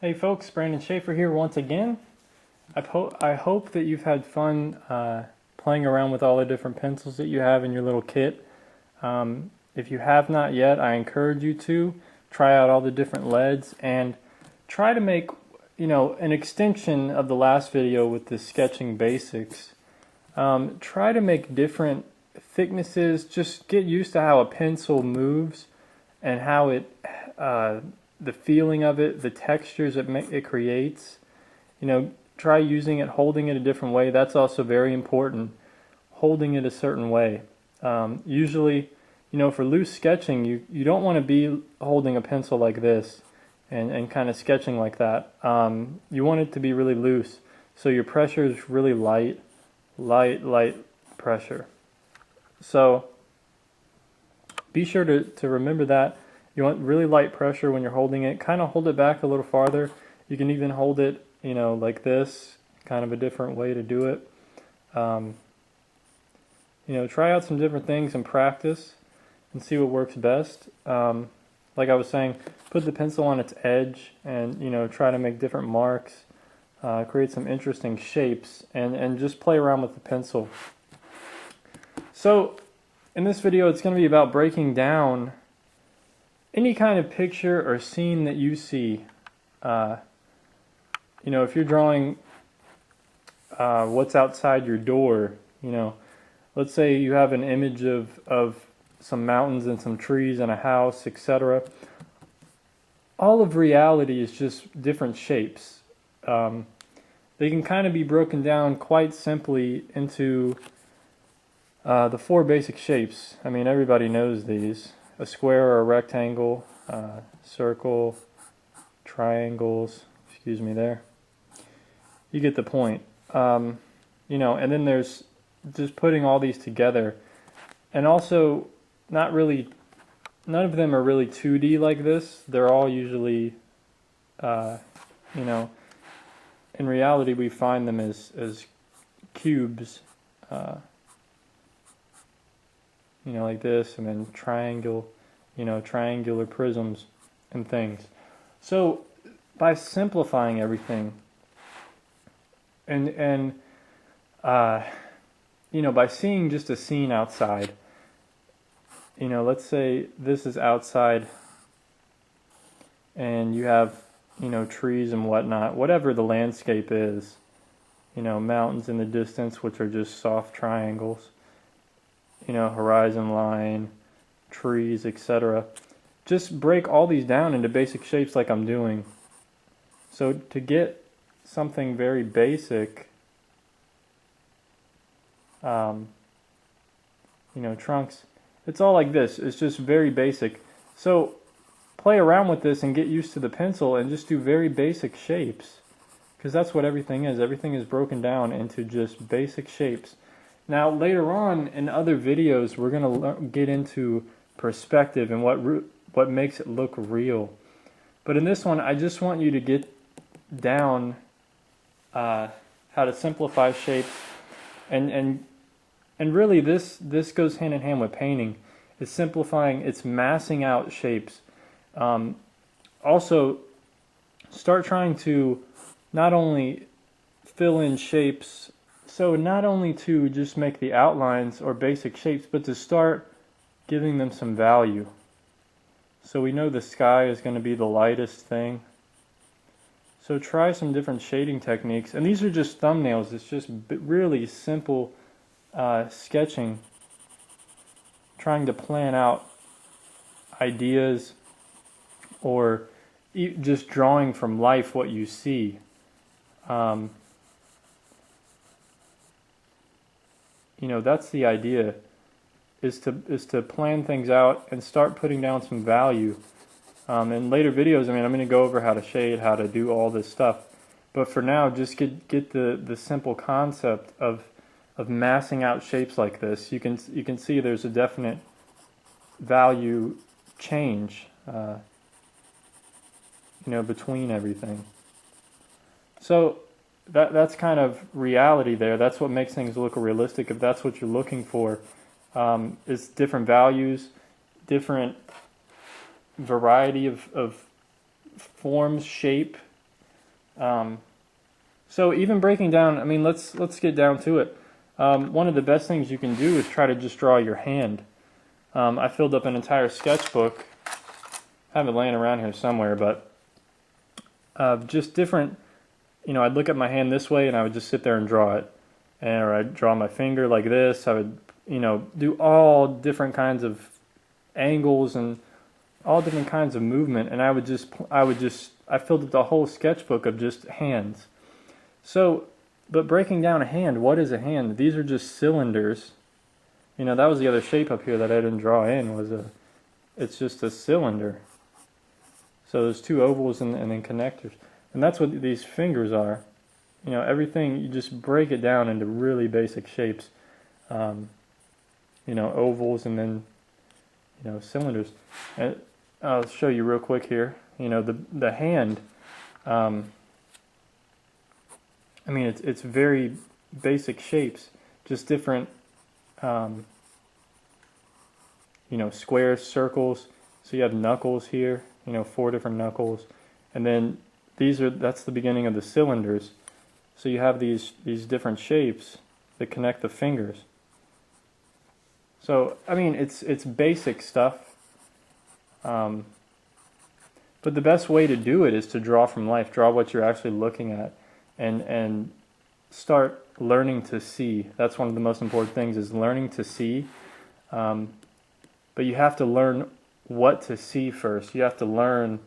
Hey folks, Brandon Schaefer here once again. I hope that you've had fun playing around with all the different pencils that you have in your little kit. If you have not yet, I encourage you to try out all the different leads and try to make, an extension of the last video with the sketching basics. Try to make different thicknesses. Just get used to how a pencil moves and how the feeling of it, the textures it creates. Try using it, holding it a different way. That's also very important. Holding it a certain way. Usually, for loose sketching, you don't want to be holding a pencil like this and kind of sketching like that. You want it to be really loose. So your pressure is really light pressure. So be sure to remember that. You want really light pressure when you're holding it. Kind of hold it back a little farther. You can even hold it, like this. Kind of a different way to do it. Try out some different things and practice and see what works best. Like I was saying, put the pencil on its edge and, try to make different marks. Create some interesting shapes and just play around with the pencil. So, in this video, it's going to be about breaking down any kind of picture or scene that you see. If you're drawing what's outside your door, let's say you have an image of some mountains and some trees and a house, etc. All of reality is just different shapes. They can kind of be broken down quite simply into the four basic shapes. I mean, everybody knows these. A square or a rectangle, circle, triangles, excuse me there. You get the point. And then there's just putting all these together. And also, none of them are really 2D like this. They're all usually, in reality we find them as cubes, like this, and then triangular prisms and things. So by simplifying everything and by seeing just a scene outside, let's say this is outside and you have, trees and whatnot, whatever the landscape is, mountains in the distance, which are just soft triangles, horizon line, trees, etc. Just break all these down into basic shapes like I'm doing. So to get something very basic, trunks, it's all like this. It's just very basic. So play around with this and get used to the pencil and just do very basic shapes, because that's what everything is. Everything is broken down into just basic shapes. Now later on in other videos we're going to get into perspective and what makes it look real. But in this one I just want you to get down how to simplify shapes, and really this goes hand in hand with painting. It's simplifying, it's massing out shapes. Also start trying to not only fill in shapes, so not only to just make the outlines or basic shapes, but to start giving them some value. So we know the sky is going to be the lightest thing. So try some different shading techniques. And these are just thumbnails. It's just really simple sketching. Trying to plan out ideas or just drawing from life what you see. That's the idea, is to plan things out and start putting down some value. In later videos, I'm going to go over how to shade, how to do all this stuff. But for now, just get the simple concept of massing out shapes like this. You can see there's a definite value change, between everything. So that's kind of reality there. That's what makes things look realistic. If that's what you're looking for, is different values, different variety of forms, shape, So even breaking down, I mean, let's get down to it. One of the best things you can do is try to just draw your hand. I filled up an entire sketchbook. I have it laying around here somewhere, but just different. I'd look at my hand this way, and I would just sit there and draw it, or I'd draw my finger like this. I would, do all different kinds of angles and all different kinds of movement, and I filled up the whole sketchbook of just hands. So, but breaking down a hand, what is a hand? These are just cylinders. That was the other shape up here that I didn't draw in, it's just a cylinder. So there's two ovals and then connectors. And that's what these fingers are. Everything, you just break it down into really basic shapes. Ovals and then, cylinders. And I'll show you real quick here. The hand, it's very basic shapes, just different, squares, circles. So you have knuckles here, 4 different knuckles. And then that's the beginning of the cylinders. So you have these different shapes that connect the fingers. So, it's basic stuff. But the best way to do it is to draw from life. Draw what you're actually looking at, and start learning to see. That's one of the most important things, is learning to see. But you have to learn what to see first. You have to learn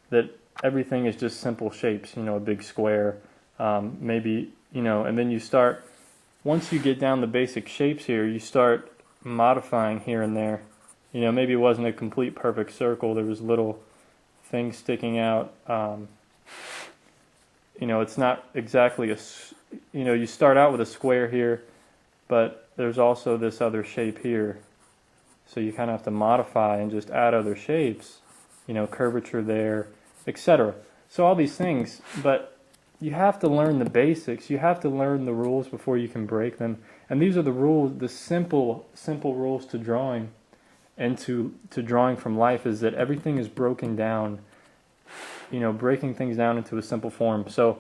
that everything is just simple shapes. A big square, maybe, and then you start. Once you get down the basic shapes here, you start modifying here and there. Maybe it wasn't a complete perfect circle. There was little things sticking out. It's not exactly you start out with a square here, but there's also this other shape here. So you kind of have to modify and just add other shapes, curvature there, etc. So all these things, but you have to learn the basics. You have to learn the rules before you can break them. And these are the rules, the simple rules to drawing and to drawing from life, is that everything is broken down, breaking things down into a simple form. So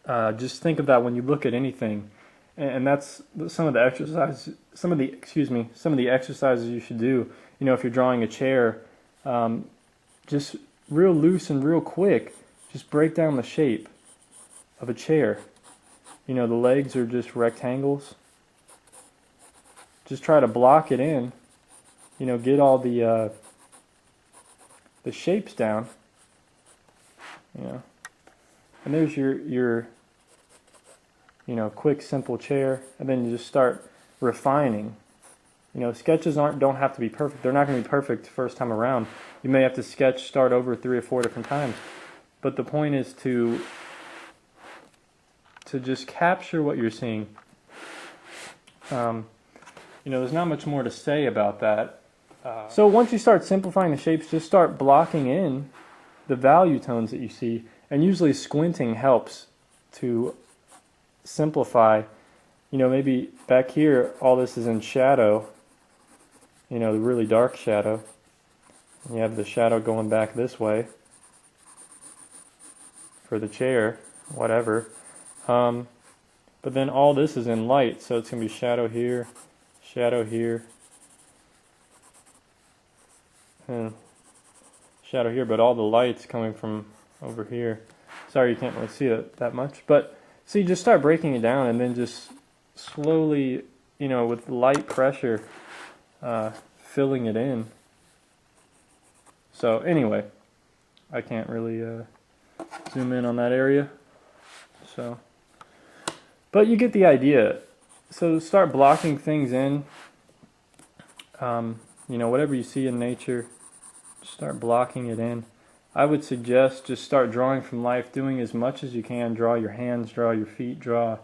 just think of that when you look at anything. And that's some of the exercises. Some of the exercises you should do. If you're drawing a chair, just real loose and real quick, just break down the shape of a chair. The legs are just rectangles. Just try to block it in. Get all the shapes down. And there's your quick, simple chair, and then you just start refining. Sketches don't have to be perfect. They're not going to be perfect the first time around. You may have to start over 3 or 4 different times. But the point is to just capture what you're seeing. There's not much more to say about that. So once you start simplifying the shapes, just start blocking in the value tones that you see. And usually squinting helps to simplify. Maybe back here all this is in shadow, the really dark shadow. You have the shadow going back this way for the chair, whatever. But then all this is in light, so it's going to be shadow here, and shadow here, but all the light's coming from over here. Sorry, you can't really see it that much, but so you just start breaking it down, and then just slowly, with light pressure, filling it in. So anyway, I can't really zoom in on that area. So, but you get the idea. So start blocking things in. Whatever you see in nature, start blocking it in. I would suggest just start drawing from life, doing as much as you can. Draw your hands, draw your feet, draw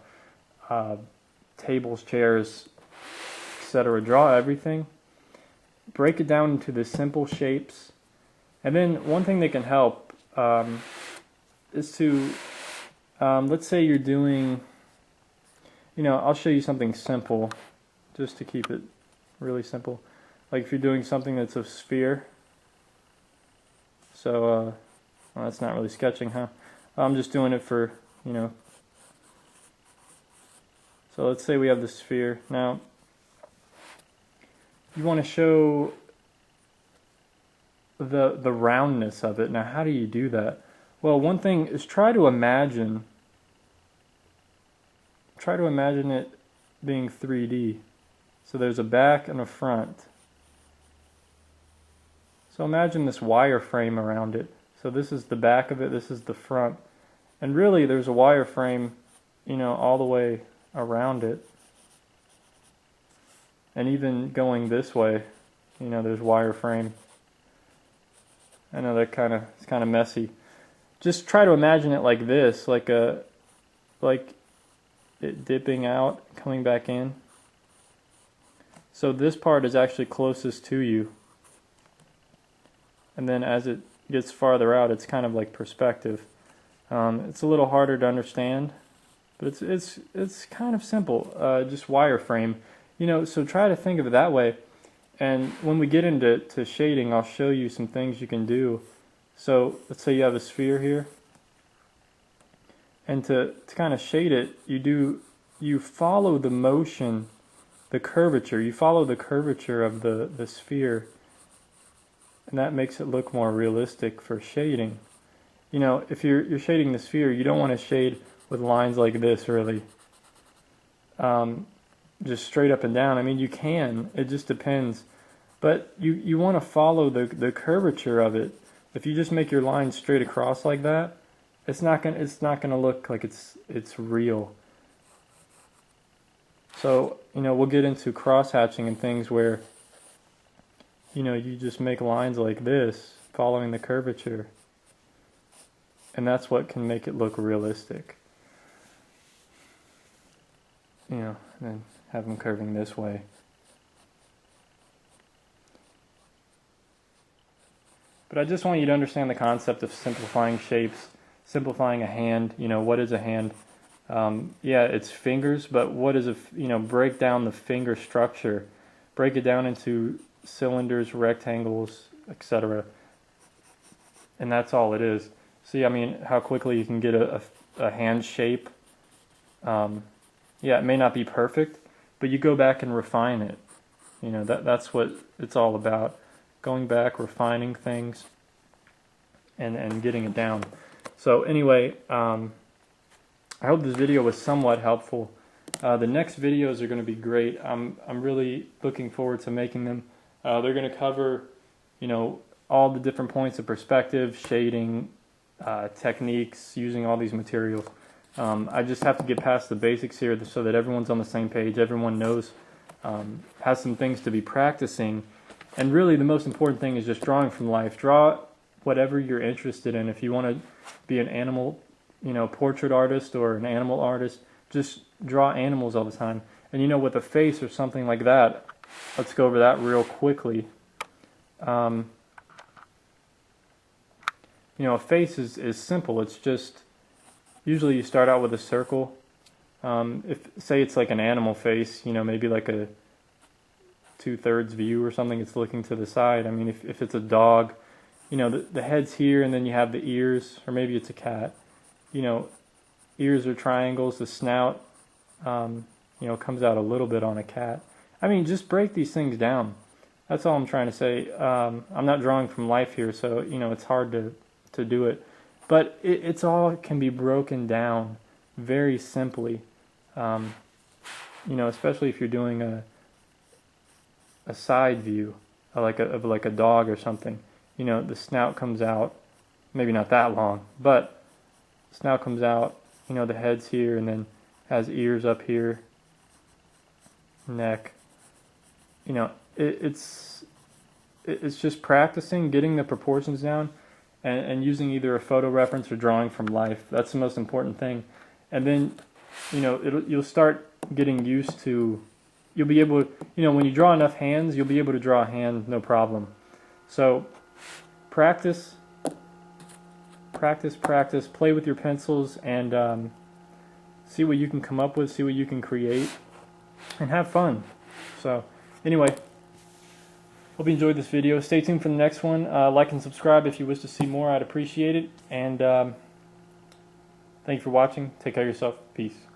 tables, chairs, etc. Draw everything. Break it down into the simple shapes. And then one thing that can help is to, let's say you're doing, I'll show you something simple just to keep it really simple. Like if you're doing something that's a sphere. So, well, that's not really sketching, huh? I'm just doing it for, you know. So let's say we have the sphere. Now, you want to show the roundness of it. Now, how do you do that? Well, one thing is try to imagine it being 3D. So there's a back and a front. So imagine this wireframe around it. So this is the back of it, this is the front. And really there's a wireframe, you know, all the way around it. And even going this way, you know, there's wireframe. I know that it's kind of messy. Just try to imagine it like this, like it dipping out, coming back in. So this part is actually closest to you. And then as it gets farther out, it's kind of like perspective. It's a little harder to understand, but it's kind of simple. Just wireframe, you know. So try to think of it that way. And when we get into shading, I'll show you some things you can do. So let's say you have a sphere here, and to kind of shade it, you follow the motion, the curvature. You follow the curvature of the sphere. And that makes it look more realistic for shading. You know, if you're shading the sphere, you don't want to shade with lines like this, really. Just straight up and down. I mean, you can. It just depends. But you want to follow the curvature of it. If you just make your line straight across like that, it's not gonna look like it's real. So, you know, we'll get into cross-hatching and things where, you know, you just make lines like this, following the curvature. And that's what can make it look realistic. You know, and then have them curving this way. But I just want you to understand the concept of simplifying shapes, simplifying a hand. You know, what is a hand? Yeah, it's fingers, but what is break down the finger structure. Break it down into cylinders, rectangles, etc. And that's all it is. See, I mean, how quickly you can get a hand shape. Yeah, it may not be perfect, but you go back and refine it. You know, that's what it's all about. Going back, refining things, and getting it down. So anyway, I hope this video was somewhat helpful. The next videos are going to be great. I'm really looking forward to making them. They're going to cover, you know, all the different points of perspective, shading, techniques, using all these materials. I just have to get past the basics here so that everyone's on the same page, everyone knows, has some things to be practicing. And really the most important thing is just drawing from life. Draw whatever you're interested in. If you want to be an animal, you know, portrait artist or an animal artist, just draw animals all the time. And you know, with a face or something like that, let's go over that real quickly. You know, a face is simple. It's just, usually you start out with a circle. Say it's like an animal face, you know, maybe like a 2/3 view or something, it's looking to the side. I mean, if it's a dog, you know, the head's here and then you have the ears, or maybe it's a cat. You know, ears are triangles, the snout, you know, comes out a little bit on a cat. I mean, just break these things down. That's all I'm trying to say. I'm not drawing from life here, so, you know, it's hard to do it. But it's all can be broken down very simply. You know, especially if you're doing a side view, of like a dog or something. You know, the snout comes out, maybe not that long, but snout comes out, you know, the head's here and then has ears up here, neck. You know, it's just practicing, getting the proportions down, and using either a photo reference or drawing from life. That's the most important thing. And then, you know, you'll start getting used to, you'll be able to, you know, when you draw enough hands, you'll be able to draw a hand no problem. So practice, play with your pencils, and see what you can come up with, see what you can create, and have fun. So anyway, hope you enjoyed this video. Stay tuned for the next one. Like and subscribe if you wish to see more. I'd appreciate it. And Thank you for watching. Take care of yourself. Peace.